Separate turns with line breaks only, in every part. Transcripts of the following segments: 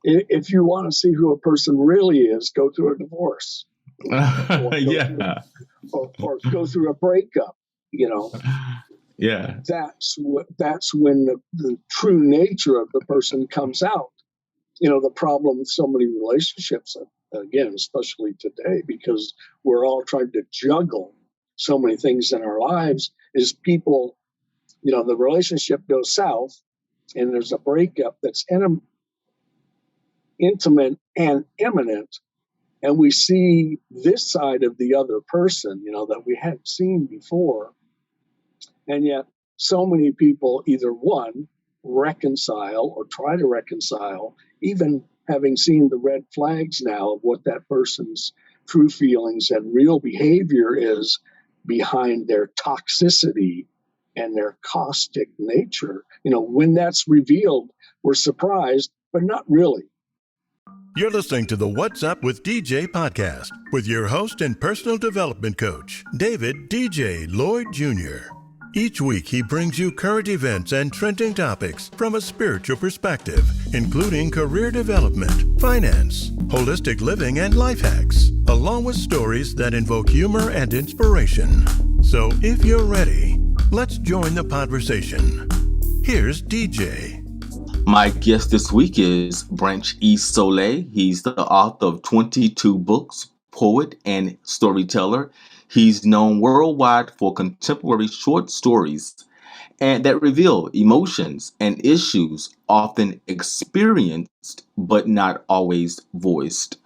If you want to see who a person really is, go through a divorce, or
Yeah.
or go through a breakup. You know,
Yeah.
that's when the true nature of the person comes out. The problem with so many relationships, again, especially today, because we're all trying to juggle so many things in our lives, is people, the relationship goes south and there's a breakup that's intimate and imminent. And we see this side of the other person, that we hadn't seen before. And yet, so many people either one, reconcile or try to reconcile, even having seen the red flags now of what that person's true feelings and real behavior is behind their toxicity and their caustic nature. When that's revealed, we're surprised, but not really.
You're listening to the What's Up with DJ podcast with your host and personal development coach, David DJ Lloyd Jr. Each week, he brings you current events and trending topics from a spiritual perspective, including career development, finance, holistic living, and life hacks, along with stories that invoke humor and inspiration. So if you're ready, let's join the conversation. Here's DJ.
My guest this week is Branch Isole. He's the author of 22 books, poet and storyteller. He's known worldwide for contemporary short stories and that reveal emotions and issues often experienced but not always voiced.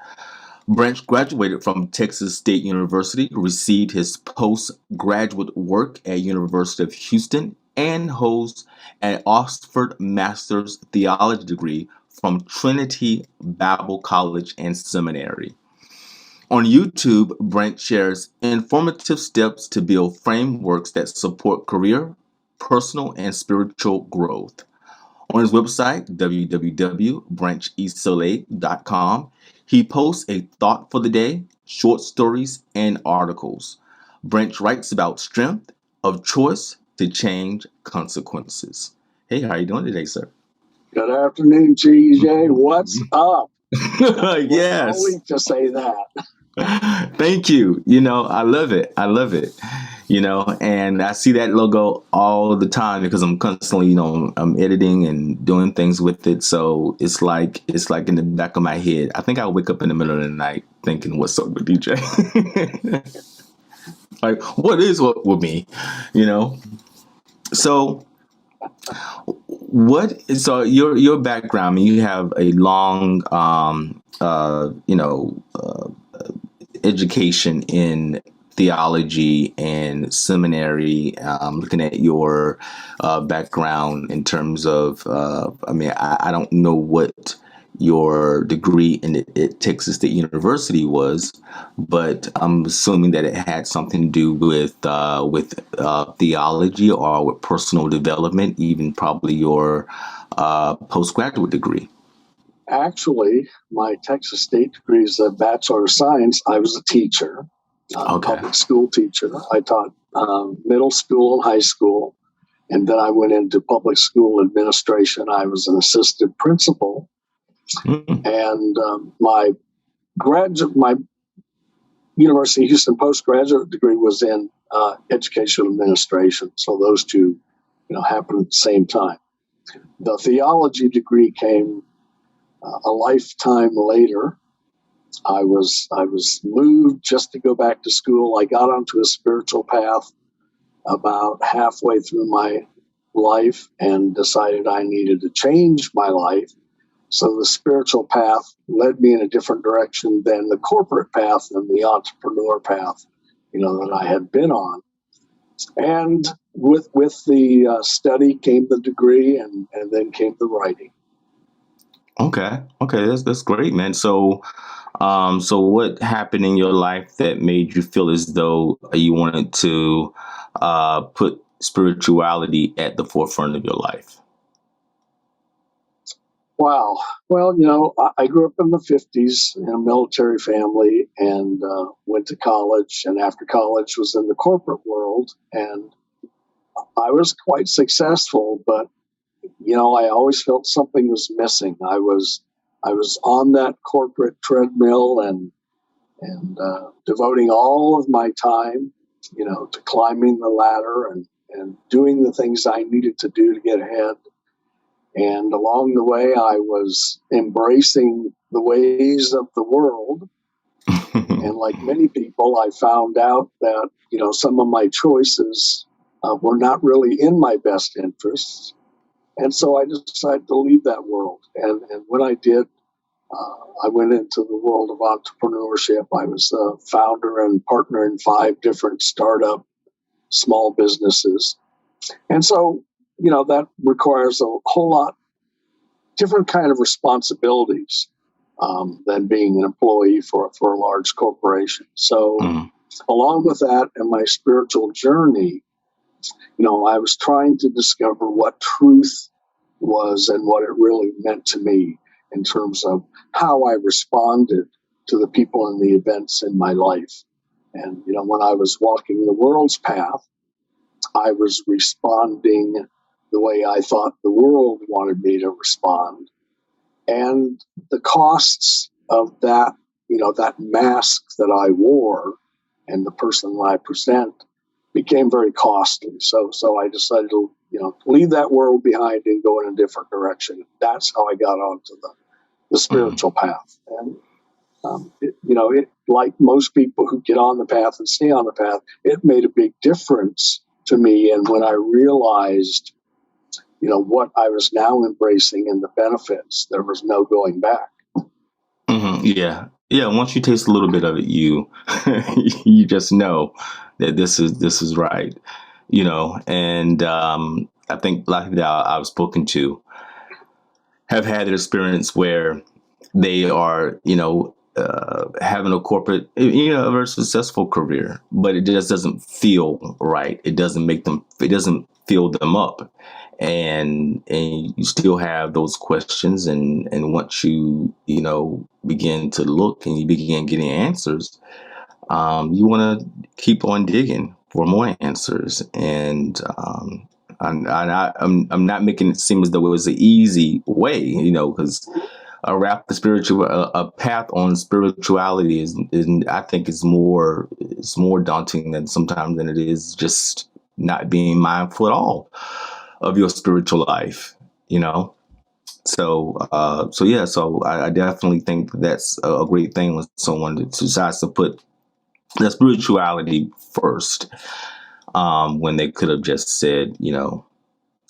Branch graduated from Texas State University, received his postgraduate work at University of Houston, and holds an Oxford Master's Theology degree from Trinity Bible College and Seminary. On YouTube, Branch shares informative steps to build frameworks that support career, personal, and spiritual growth. On his website, www.branchisole.com, he posts a thought for the day, short stories, and articles. Branch writes about strength of choice to change consequences. Hey, how are you doing today, sir?
Good afternoon, GJ. What's up?
Yes.
Always to say that.
Thank you. I love it. And I see that logo all the time because I'm constantly, I'm editing and doing things with it. So it's like in the back of my head. I think I wake up in the middle of the night thinking, what's up with DJ? Like, what is what with me? So so your background, you have a long, education in theology and seminary. Looking at your background in terms of, I don't know what your degree at Texas State University was, but I'm assuming that it had something to do with theology or with personal development, even probably your postgraduate degree.
Actually, my Texas State degree is a Bachelor of Science. I was a teacher, public school teacher. I taught middle school and high school, and then I went into public school administration. I was an assistant principal, and my University of Houston postgraduate degree was in education administration. So those two, happened at the same time. The theology degree came a lifetime later. I was moved just to go back to school. I got onto a spiritual path about halfway through my life and decided I needed to change my life. So the spiritual path led me in a different direction than the corporate path and the entrepreneur path, that I had been on. And with the study came the degree, and then came the writing.
Okay, that's great, man. So what happened in your life that made you feel as though you wanted to put spirituality at the forefront of your life?
Wow. Well, I grew up in the 50s in a military family and went to college, and after college was in the corporate world, and I was quite successful, but I always felt something was missing. I was I was on that corporate treadmill and devoting all of my time, to climbing the ladder and doing the things I needed to do to get ahead. And along the way, I was embracing the ways of the world. And like many people, I found out that, some of my choices were not really in my best interests. And so I decided to leave that world. And when I did, I went into the world of entrepreneurship. I was a founder and partner in 5 different startup small businesses. And so, that requires a whole lot different kind of responsibilities than being an employee for a large corporation. So along with that and my spiritual journey, I was trying to discover what truth was and what it really meant to me in terms of how I responded to the people and the events in my life. And, when I was walking the world's path, I was responding the way I thought the world wanted me to respond. And the costs of that, that mask that I wore and the person that I present became very costly. So I decided to, leave that world behind and go in a different direction. That's how I got onto the spiritual path. And, it, like most people who get on the path and stay on the path, it made a big difference to me. And when I realized, what I was now embracing and the benefits, there was no going back.
Yeah. Yeah. Once you taste a little bit of it, you just know that this is right, and I think like that I've spoken to have had an experience where they are, having a corporate, a very successful career, but it just doesn't feel right. It doesn't fill them up. And you still have those questions. And once you, begin to look and you begin getting answers, you want to keep on digging for more answers. And, I'm not making it seem as though it was an easy way, because a path on spirituality is I think is more daunting than it is just not being mindful at all of your spiritual life, So I definitely think that's a great thing when someone decides to put the spirituality first, when they could have just said,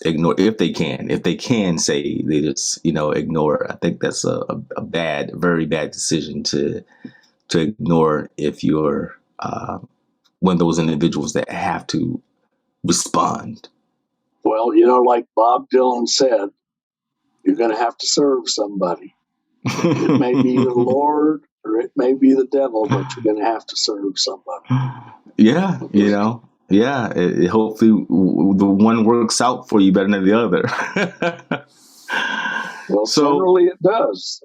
ignore, if they can say they just, ignore. I think that's a very bad decision to ignore if you're one of those individuals that have to respond.
Well, like Bob Dylan said, you're going to have to serve somebody. It may be the Lord or it may be the devil, but you're going to have to serve somebody.
Yeah, yeah. Hopefully the one works out for you better than the other.
Well, generally it does.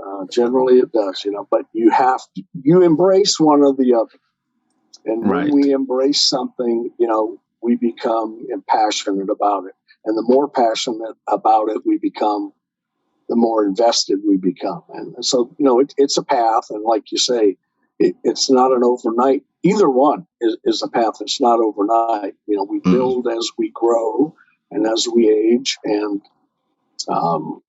But you embrace one or the other. And when we embrace something, we become passionate about it. And the more passionate about it we become, the more invested we become. And so, it's a path. And like you say, it's not an overnight. Either one is a path that's not overnight. We build as we grow and as we age. And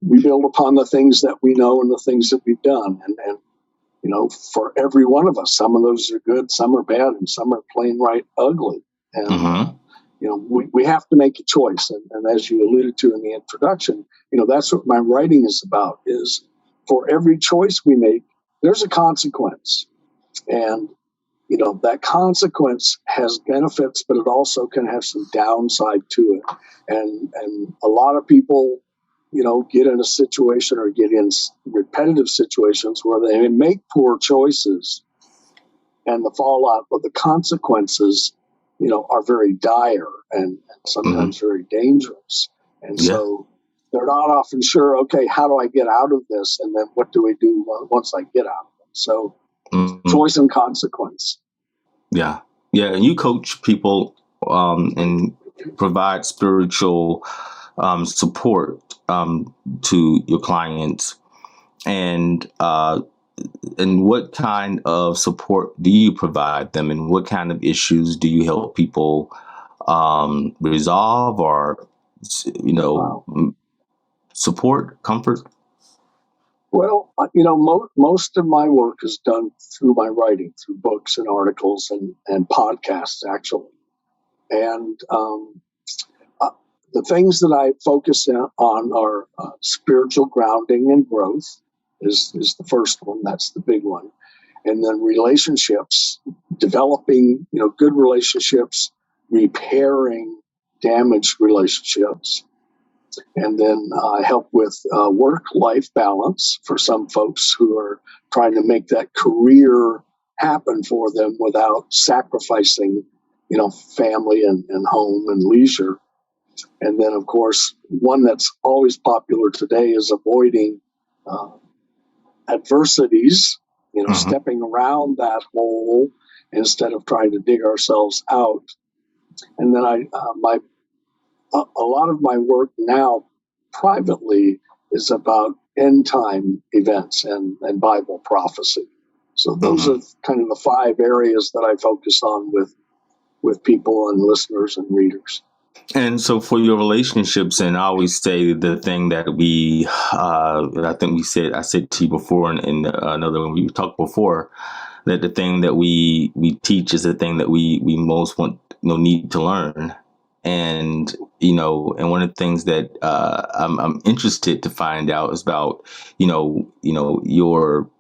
we build upon the things that we know and the things that we've done. And for every one of us, some of those are good, some are bad, and some are plain right ugly. And, we have to make a choice. And as you alluded to in the introduction, that's what my writing is about, is for every choice we make, there's a consequence. And, that consequence has benefits, but it also can have some downside to it. And a lot of people, get in a situation or get in repetitive situations where they make poor choices, and the fallout or the consequences, are very dire and sometimes very dangerous. And so they're not often sure, okay, how do I get out of this? And then what do we do once I get out of it? So choice and consequence.
Yeah. Yeah. And you coach people and provide spiritual support to your clients. And what kind of support do you provide them, and what kind of issues do you help people resolve, or
Wow.
support, comfort?
Well, most of my work is done through my writing, through books and articles and podcasts, actually. And uh, the things that I focus on are spiritual grounding and growth is the first one. That's the big one. And then relationships, developing, good relationships, repairing damaged relationships. And then I help with work-life balance for some folks who are trying to make that career happen for them without sacrificing, family and home and leisure. And then, of course, one that's always popular today is avoiding uh, adversities, stepping around that hole instead of trying to dig ourselves out. And then a lot of my work now privately is about end time events and Bible prophecy. So those are kind of the 5 areas that I focus on with people and listeners and readers.
And so for your relationships, and I always say the thing that I think I said to you before in another one we talked before, that the thing that we teach is the thing that we most need to learn. And, and one of the things that I'm interested to find out is about, your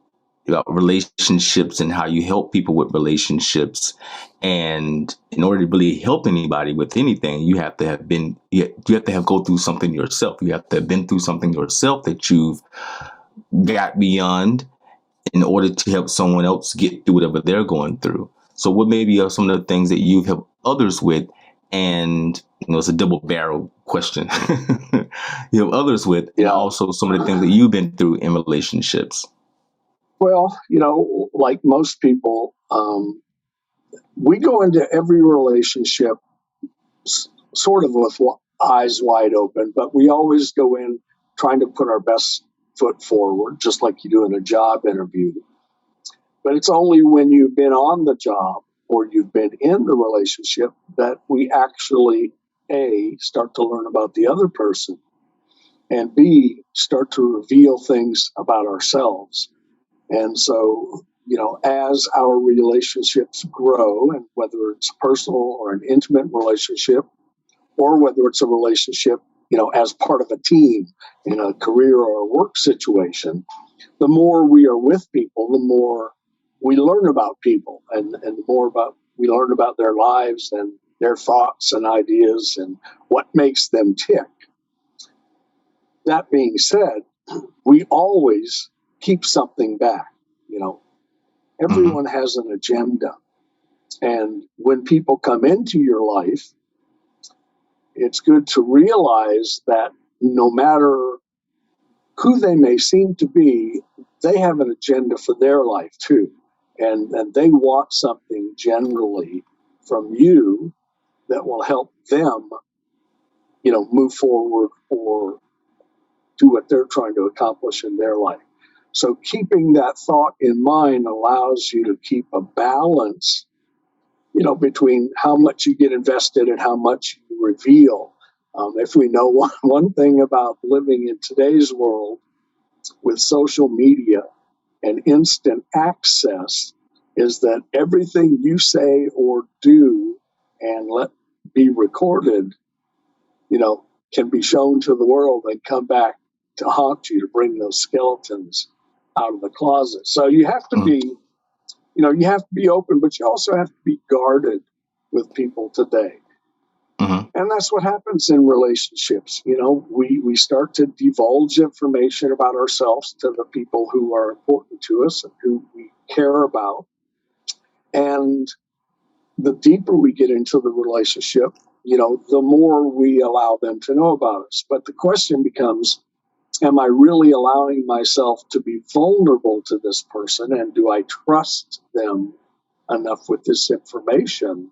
about relationships and how you help people with relationships. And in order to really help anybody with anything, you have to have go through something yourself. You have to have been through something yourself that you've got beyond in order to help someone else get through whatever they're going through. So what maybe are some of the things that you've helped others with? And, it's a double barrel question. You have others with, and also some of the things that you've been through in relationships.
Well, like most people, we go into every relationship sort of with eyes wide open, but we always go in trying to put our best foot forward, just like you do in a job interview. But it's only when you've been on the job or you've been in the relationship that we actually, A, start to learn about the other person, and B, start to reveal things about ourselves. And so, as our relationships grow, and whether it's personal or an intimate relationship, or whether it's a relationship, as part of a team in a career or a work situation, the more we are with people, the more we learn about people, and the more we learn about their lives and their thoughts and ideas and what makes them tick. That being said, we always keep something back. Everyone has an agenda. And when people come into your life, it's good to realize that no matter who they may seem to be, they have an agenda for their life too. And they want something generally from you that will help them, move forward or do what they're trying to accomplish in their life. So keeping that thought in mind allows you to keep a balance, between how much you get invested and how much you reveal. If we know one thing about living in today's world with social media and instant access, is that everything you say or do and let be recorded, can be shown to the world and come back to haunt you, to bring those skeletons out of the closet. So you have to be, you have to be open, but you also have to be guarded with people today. And that's what happens in relationships. We start to divulge information about ourselves to the people who are important to us and who we care about. And the deeper we get into the relationship, the more we allow them to know about us. But the question becomes, am I really allowing myself to be vulnerable to this person? And do I trust them enough with this information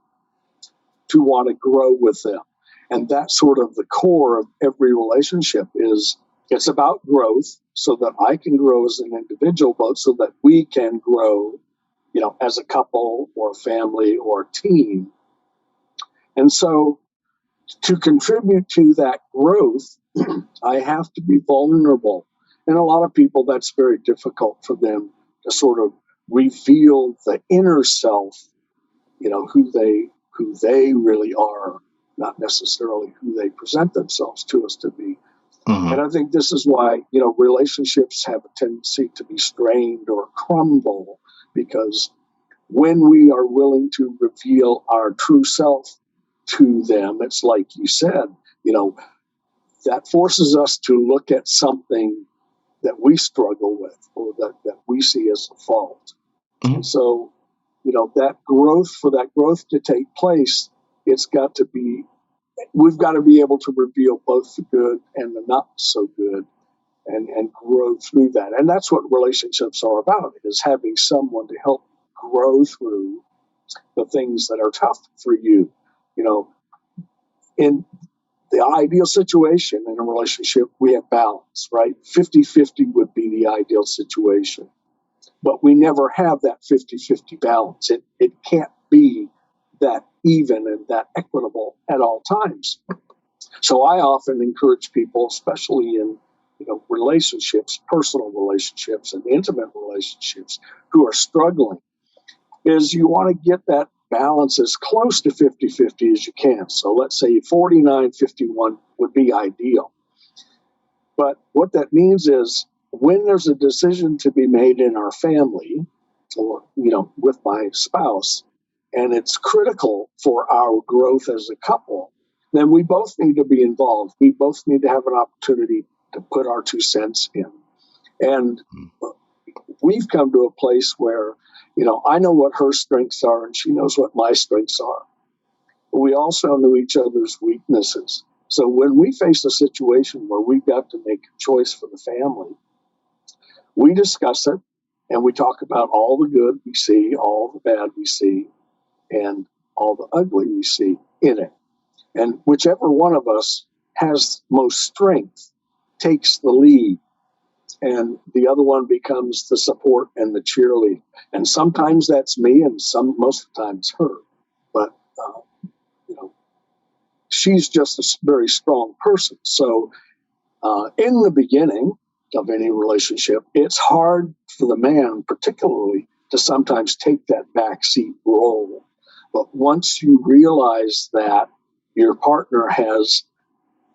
to want to grow with them? And that's sort of the core of every relationship is, It's about growth so that I can grow as an individual, but so that we can grow, as a couple or a family or a team. And so to contribute to that growth, I have to be vulnerable. And a lot of people, that's very difficult for them to sort of reveal the inner self, who they really are, not necessarily who they present themselves to us to be.
Mm-hmm.
And I think this is why, relationships have a tendency to be strained or crumble, because when we are willing to reveal our true self to them, it's like you said, that forces us to look at something that we struggle with or that we see as a fault.
Mm-hmm.
And so, for that growth to take place, we've got to be able to reveal both the good and the not so good and grow through that. And that's what relationships are about, is having someone to help grow through the things that are tough for you. In the ideal situation in a relationship, we have balance, right? 50-50 would be the ideal situation. But we never have that 50-50 balance. It can't be that even and that equitable at all times. So I often encourage people, especially in relationships, personal relationships and intimate relationships, who are struggling, is you want to get that balance as close to 50-50 as you can. So let's say 49-51 would be ideal. But what that means is when there's a decision to be made in our family or, with my spouse, and it's critical for our growth as a couple, then we both need to be involved. We both need to have an opportunity to put our 2 cents in. And we've come to a place where, I know what her strengths are and she knows what my strengths are. But we also know each other's weaknesses. So when we face a situation where we've got to make a choice for the family, we discuss it and we talk about all the good we see, all the bad we see, and all the ugly we see in it. And whichever one of us has most strength takes the lead, and the other one becomes the support and the cheerleader. And sometimes that's me, and most of the time it's her. But she's just a very strong person. So in the beginning of any relationship, it's hard for the man, particularly, to sometimes take that backseat role. But once you realize that your partner has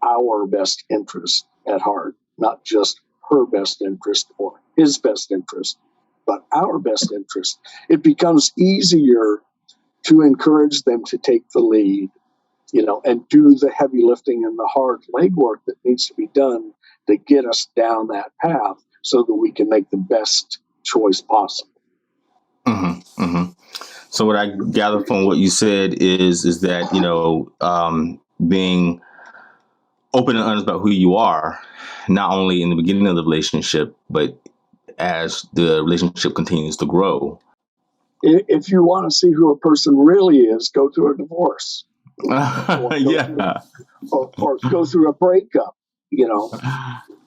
our best interest at heart, not just her best interest or his best interest, but our best interest, it becomes easier to encourage them to take the lead, and do the heavy lifting and the hard legwork that needs to be done to get us down that path so that we can make the best choice possible.
Mm-hmm, mm-hmm. So what I gather from what you said is that, being open and honest about who you are, not only in the beginning of the relationship, but as the relationship continues to grow.
If you want to see who a person really is, go through a divorce. Or go through a breakup,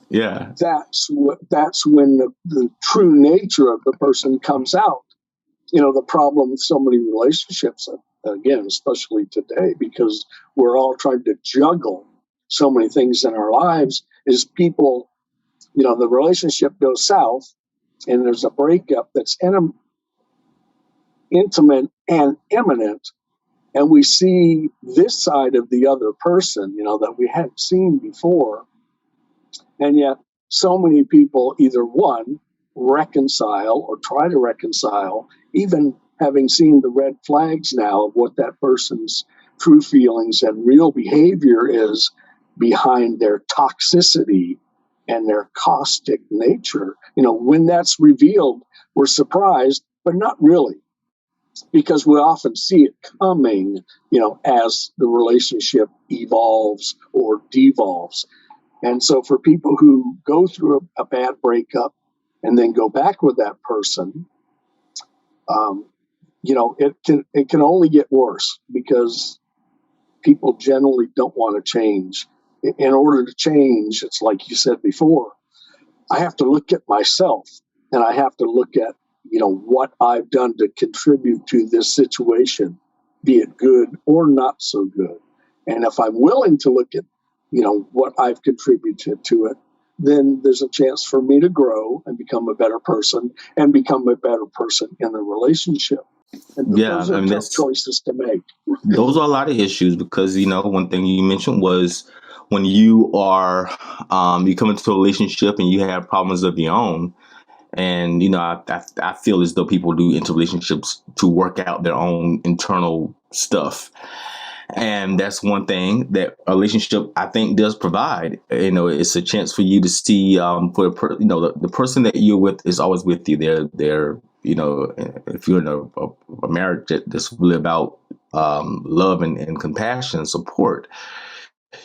Yeah.
That's when the true nature of the person comes out. The problem with so many relationships, again, especially today, because we're all trying to juggle so many things in our lives, is people, the relationship goes south and there's a breakup that's intimate and imminent. And we see this side of the other person, that we hadn't seen before. And yet so many people either, one, reconcile or try to reconcile, even having seen the red flags now of what that person's true feelings and real behavior is behind their toxicity and their caustic nature. When that's revealed, we're surprised, but not really, because we often see it coming, as the relationship evolves or devolves. And so for people who go through a bad breakup and then go back with that person, it can only get worse, because people generally don't want to change. in order to change, it's like you said before, I have to look at myself, and I have to look at, what I've done to contribute to this situation, be it good or not so good. And if I'm willing to look at, what I've contributed to it, then there's a chance for me to grow and become a better person and become a better person in the relationship. And
Yeah,
those
I
are
mean
tough
that's
choices to make.
those are a lot of issues because one thing you mentioned was when you are you come into a relationship and you have problems of your own. And I feel as though people do into relationships to work out their own internal stuff. And that's one thing that a relationship, I think, does provide. It's a chance for you to see, the person that you're with is always with you. They're if you're in a marriage that's really about love and compassion and support,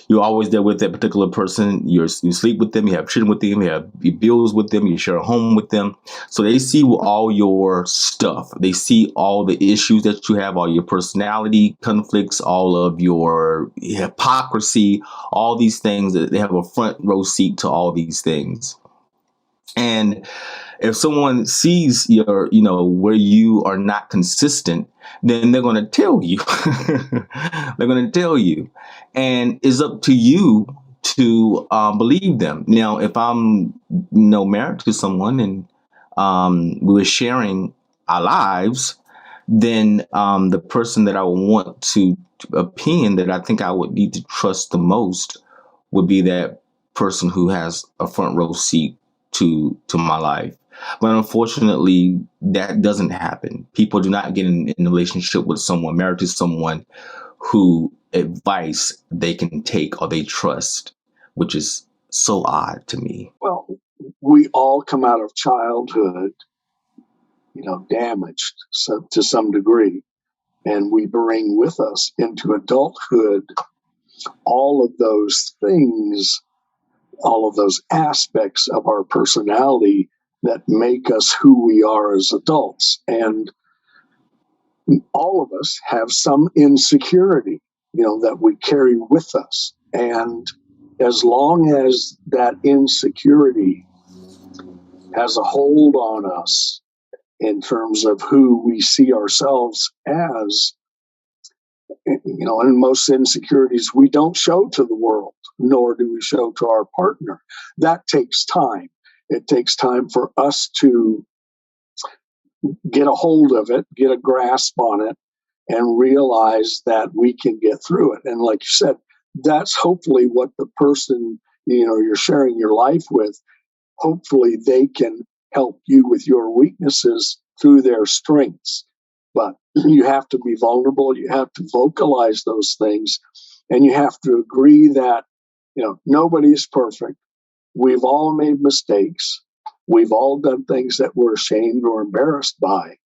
you're always there with that particular person. You sleep with them, you have children with them, you have bills with them, you share a home with them. So they see all your stuff. They see all the issues that you have, all your personality conflicts, all of your hypocrisy, all these things. That they have a front row seat to all these things. And if someone sees where you are not consistent, then they're going to tell you. They're going to tell you, and it's up to you to believe them. Now, if I'm married to someone and we're sharing our lives, then the person that I would want to opinion that I think I would need to trust the most would be that person who has a front row seat to my life. But unfortunately, that doesn't happen. People do not get in a relationship with someone, married to someone who advice they can take or they trust, which is so odd to me.
Well, we all come out of childhood, damaged to some degree. And we bring with us into adulthood all of those things, all of those aspects of our personality that make us who we are as adults. And all of us have some insecurity, that we carry with us. And as long as that insecurity has a hold on us in terms of who we see ourselves as, and most insecurities we don't show to the world, nor do we show to our partner. That takes time. It takes time for us to get a hold of it, get a grasp on it, and realize that we can get through it. And like you said, that's hopefully what the person, you're sharing your life with, hopefully they can help you with your weaknesses through their strengths. But you have to be vulnerable. You have to vocalize those things. And you have to agree that, nobody is perfect. We've all made mistakes. We've all done things that we're ashamed or embarrassed by.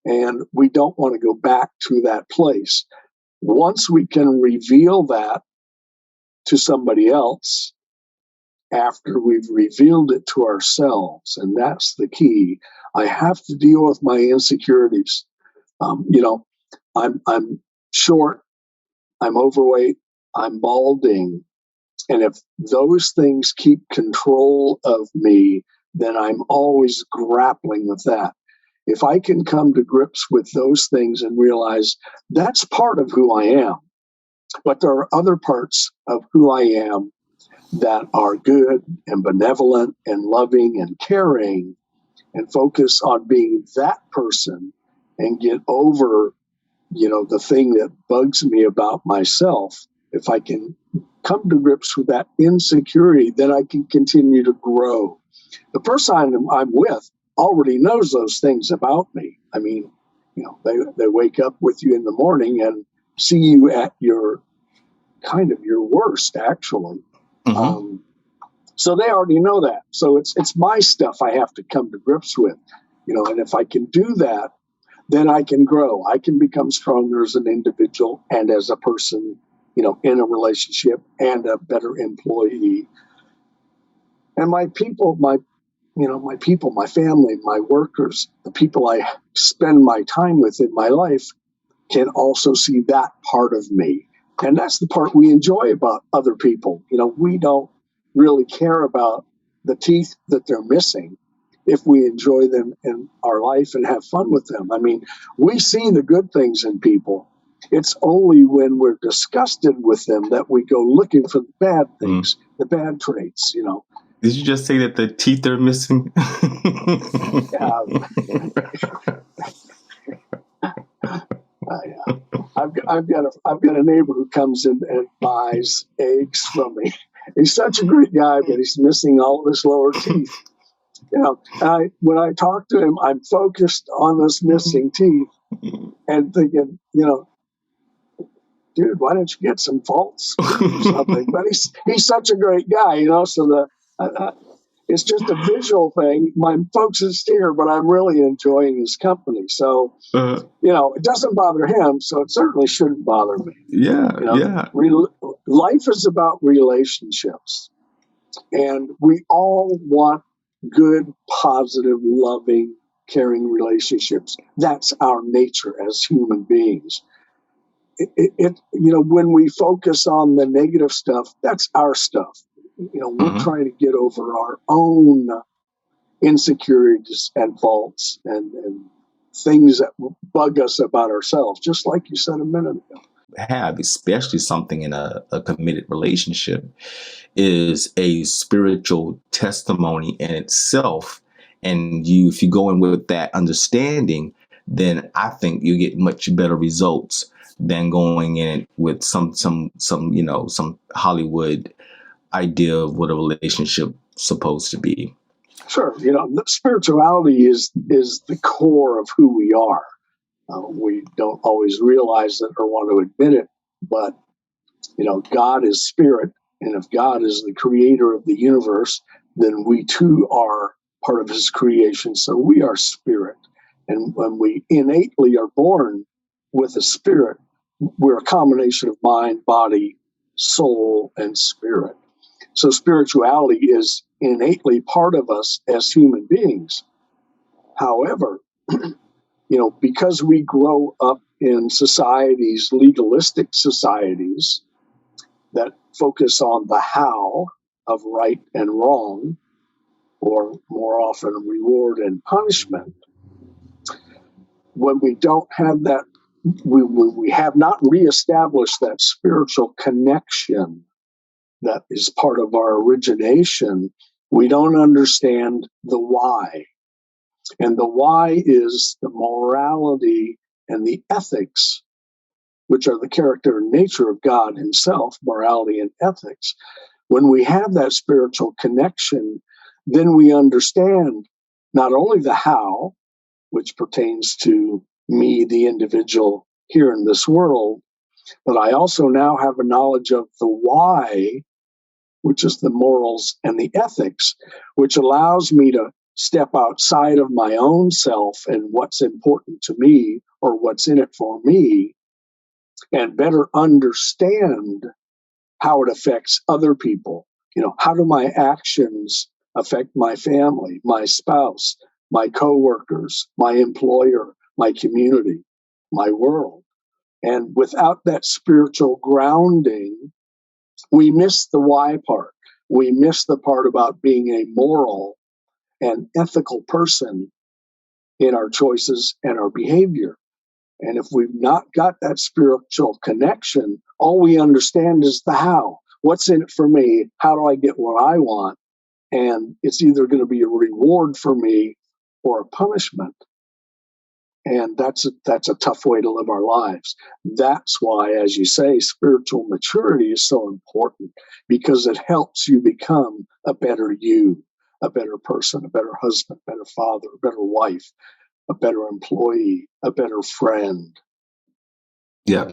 And we don't want to go back to that place. Once we can reveal that to somebody else, after we've revealed it to ourselves, and that's the key. I have to deal with my insecurities. I'm short, I'm overweight, I'm balding. And if those things keep control of me, then I'm always grappling with that. If I can come to grips with those things and realize that's part of who I am, but there are other parts of who I am that are good and benevolent and loving and caring, and focus on being that person and get over, the thing that bugs me about myself. If I can come to grips with that insecurity, then I can continue to grow. The person I'm with already knows those things about me. I mean, they wake up with you in the morning and see you at your kind of your worst, actually.
Mm-hmm.
So they already know that. So it's my stuff I have to come to grips with, and if I can do that, then I can grow. I can become stronger as an individual and as a person, in a relationship, and a better employee. And my people, my family, my workers, the people I spend my time with in my life can also see that part of me. And that's the part we enjoy about other people. We don't really care about the teeth that they're missing if we enjoy them in our life and have fun with them. I mean, we see the good things in people. It's only when we're disgusted with them that we go looking for the bad things, the bad traits.
Did you just say that the teeth are missing?
I've got a neighbor who comes in and buys eggs from me. He's such a great guy, but he's missing all of his lower teeth. When I talk to him, I'm focused on those missing teeth and thinking, dude, why don't you get some false teeth or something? But he's such a great guy, so it's just a visual thing. My folks is here, but I'm really enjoying his company. So, it doesn't bother him, so it certainly shouldn't bother me.
Yeah.
Life is about relationships, and we all want good, positive, loving, caring relationships. That's our nature as human beings. When we focus on the negative stuff, that's our stuff. We're trying to get over our own insecurities and faults and things that bug us about ourselves, just like you said a minute ago.
Have, especially something in a committed relationship, is a spiritual testimony in itself. And if you go in with that understanding, then I think you get much better results than going in with some Hollywood idea of what a relationship supposed to be.
Sure. Spirituality is the core of who we are. We don't always realize it or want to admit it, but God is spirit, and if God is the creator of the universe, then we too are part of his creation. So we are spirit. And when we innately are born with a spirit, we're a combination of mind, body, soul, and spirit. So spirituality is innately part of us as human beings. However, because we grow up in societies, legalistic societies, that focus on the how of right and wrong, or more often reward and punishment, when we don't have that, we have not reestablished that spiritual connection that is part of our origination, we don't understand the why. And the why is the morality and the ethics, which are the character and nature of God himself, morality and ethics. When we have that spiritual connection, then we understand not only the how, which pertains to me, the individual here in this world, but I also now have a knowledge of the why, which is the morals and the ethics, which allows me to step outside of my own self and what's important to me or what's in it for me, and better understand how it affects other people. How do my actions affect my family, my spouse, my coworkers, my employer, my community, my world? And without that spiritual grounding, we miss the why part. We miss the part about being a moral and ethical person in our choices and our behavior. And if we've not got that spiritual connection, all we understand is the how. What's in it for me? How do I get what I want? And it's either going to be a reward for me or a punishment. And that's a tough way to live our lives. That's why, as you say, spiritual maturity is so important, because it helps you become a better you, a better person, a better husband, a better father, a better wife, a better employee, a better friend.
Yeah,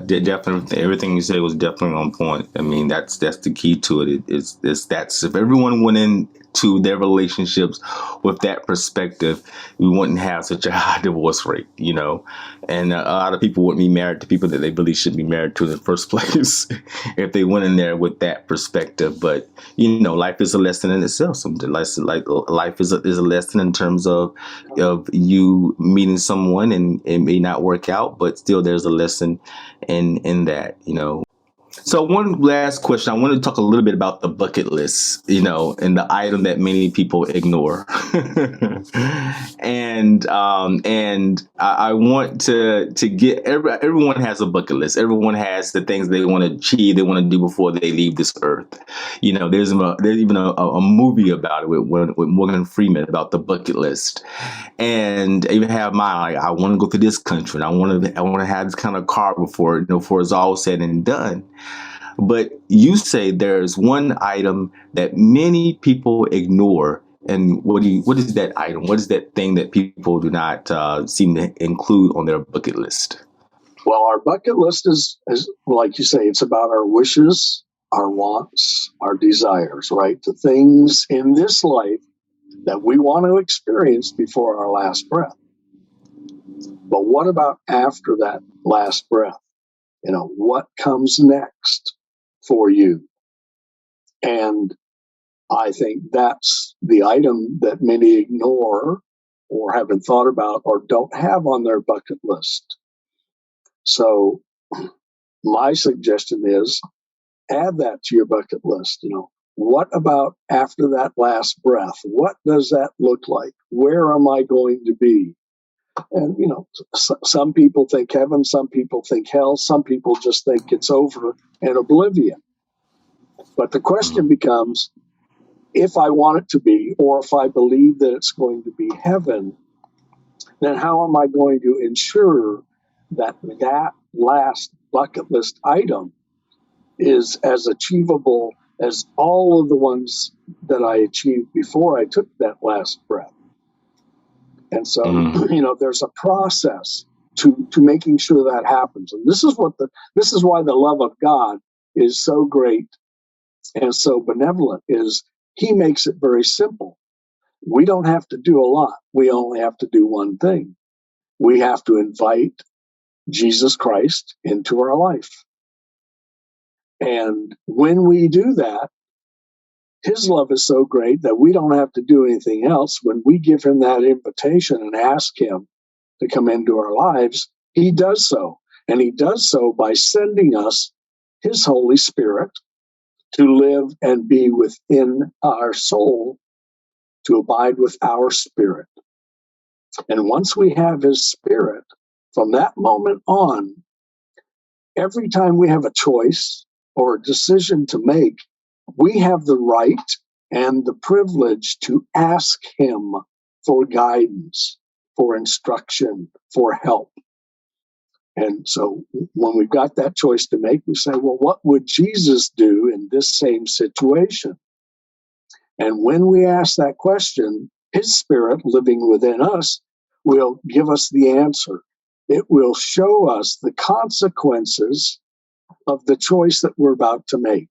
definitely. Everything you said was definitely on point. I mean, that's the key to it. It's that's if everyone went in to their relationships with that perspective, we wouldn't have such a high divorce rate, and a lot of people wouldn't be married to people that they really shouldn't be married to in the first place if they went in there with that perspective. But life is a lesson in itself. Something like life is a lesson in terms of you meeting someone, and it may not work out, but still there's a lesson in that. So one last question. I want to talk a little bit about the bucket list, and the item that many people ignore. and I want to get everyone has a bucket list. Everyone has the things they want to achieve, they want to do before they leave this earth. There's even a movie about it with Morgan Freeman about the bucket list. And I even have mine. Like, I want to go to this country, and I want to have this kind of car before it's all said and done. But you say there's one item that many people ignore. And what is that item? What is that thing that people do not seem to include on their bucket list?
Well, our bucket list is, like you say, it's about our wishes, our wants, our desires, right? The things in this life that we want to experience before our last breath. But what about after that last breath? What comes next for you? And I think that's the item that many ignore or haven't thought about or don't have on their bucket list. So my suggestion is add that to your bucket list. What about after that last breath? What does that look like? Where am I going to be? And, some people think heaven, some people think hell, some people just think it's over and oblivion. But the question becomes, if I want it to be, or if I believe that it's going to be heaven, then how am I going to ensure that that last bucket list item is as achievable as all of the ones that I achieved before I took that last breath? And so, there's a process to making sure that happens. And this is why the love of God is so great and so benevolent, is he makes it very simple. We don't have to do a lot. We only have to do one thing. We have to invite Jesus Christ into our life. And when we do that, his love is so great that we don't have to do anything else. When we give him that invitation and ask him to come into our lives, he does so. And he does so by sending us his Holy Spirit to live and be within our soul, to abide with our spirit. And once we have his spirit, from that moment on, every time we have a choice or a decision to make, we have the right and the privilege to ask him for guidance, for instruction, for help. And so when we've got that choice to make, we say, well, what would Jesus do in this same situation? And when we ask that question, his spirit living within us will give us the answer. It will show us the consequences of the choice that we're about to make.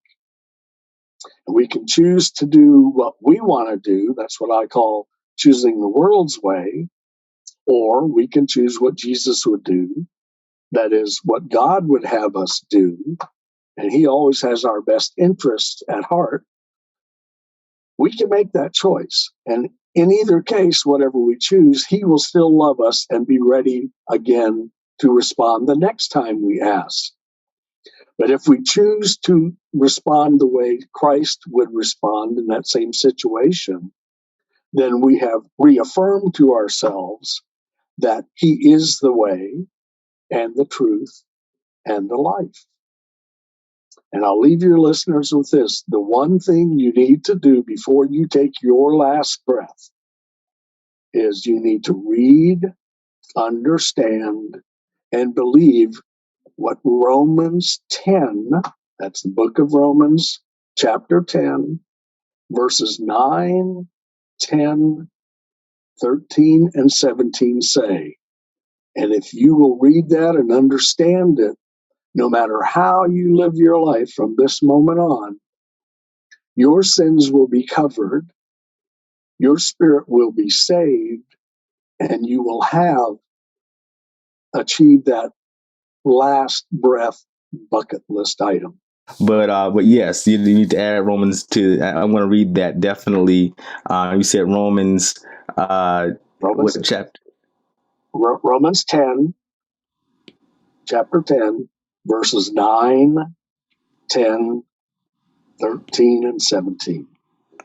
And we can choose to do what we want to do. That's what I call choosing the world's way. Or we can choose what Jesus would do. That is what God would have us do. And he always has our best interests at heart. We can make that choice. And in either case, whatever we choose, he will still love us and be ready again to respond the next time we ask. But if we choose to respond the way Christ would respond in that same situation, then we have reaffirmed to ourselves that he is the way and the truth and the life. And I'll leave your listeners with this. The one thing you need to do before you take your last breath is you need to read, understand, and believe what Romans 10, that's the book of Romans, chapter 10, verses 9, 10, 13, and 17 say. And if you will read that and understand it, no matter how you live your life from this moment on, your sins will be covered your spirit will be saved, and you will have achieved that last breath bucket list item.
But yes, you need to add Romans to. I'm going to read that definitely. You said Romans.
Romans,
what chapter?
Romans 10, chapter 10, verses 9, 10, 13, and 17.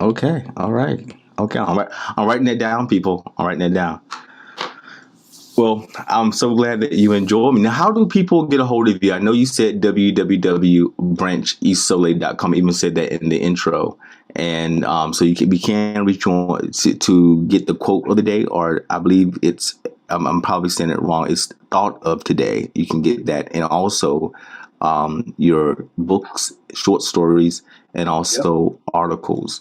Okay. All right. Okay. I'm writing that down, people. I'm writing that down. Well, I'm so glad that you enjoy me. Now, how do people get a hold of you? I know you said www.brancheisole.com. Even said that in the intro. And so we can reach you on to get the quote of the day, or I believe it's, I'm probably saying it wrong. It's thought of today. You can get that. And also your books, short stories, and also articles.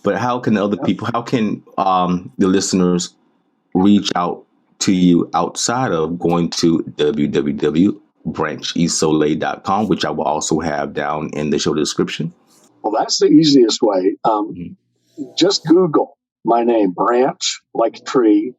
But how can other people, how can the listeners reach out to you outside of going to www.brancheisole.com, which I will also have down in the show description?
Well, that's the easiest way. Just Google my name, Branch, like a tree,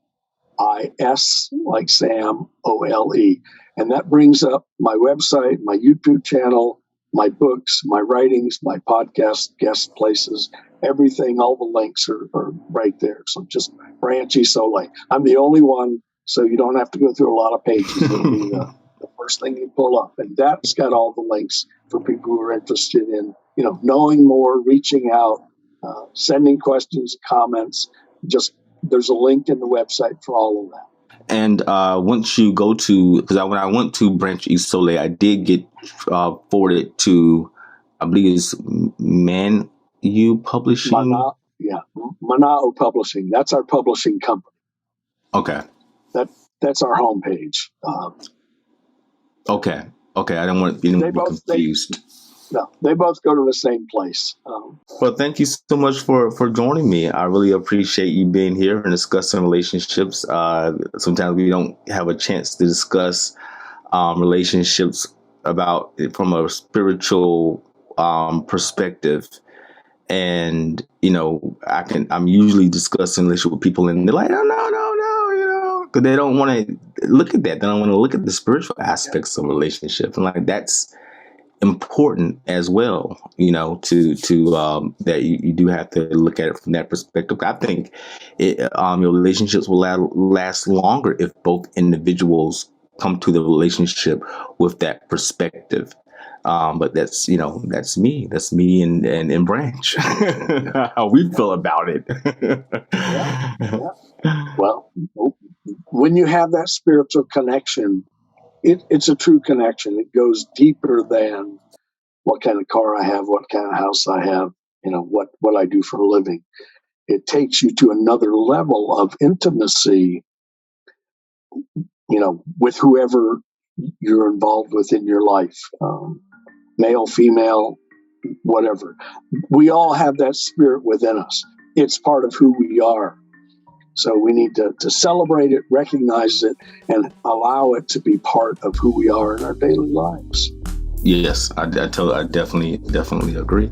I-S, like Sam, O-L-E. And that brings up my website, my YouTube channel, my books, my writings, my podcast, guest places, everything, all the links are right there. So just Branch Isole. I'm the only one, so you don't have to go through a lot of pages. It'll be the first thing you pull up. And that's got all the links for people who are interested in, knowing more, reaching out, sending questions, comments. Just there's a link in the website for all of that.
And once you go to, because when I went to Branch Isole, I did get forwarded to, I believe it's Man'u Publishing.
Man'u Publishing. That's our publishing company.
Okay.
That's our homepage.
Okay. I don't want them to be confused.
They both go to the same place.
Well, thank you so much for joining me. I really appreciate you being here and discussing relationships. Sometimes we don't have a chance to discuss relationships about it from a spiritual perspective. And, I'm usually discussing relationship with people and they're like, oh, no, because they don't want to look at that. They don't want to look at the spiritual aspects of relationships. And like, that's important as well, to that you do have to look at it from that perspective. I think your relationships will last longer if both individuals come to the relationship with that perspective. But that's me and Branch, how we feel about it.
Yeah. Well, when you have that spiritual connection, it's a true connection. It goes deeper than what kind of car I have, what kind of house I have, what I do for a living. It takes you to another level of intimacy, with whoever you're involved with in your life, male, female, whatever. We all have that spirit within us. It's part of who we are. So we need to celebrate it, recognize it, and allow it to be part of who we are in our daily lives.
Yes, I definitely agree.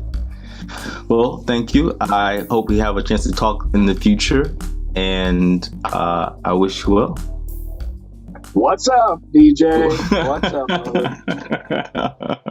Well, thank you. I hope we have a chance to talk in the future, and I wish you well.
What's up, DJ? What's up, brother?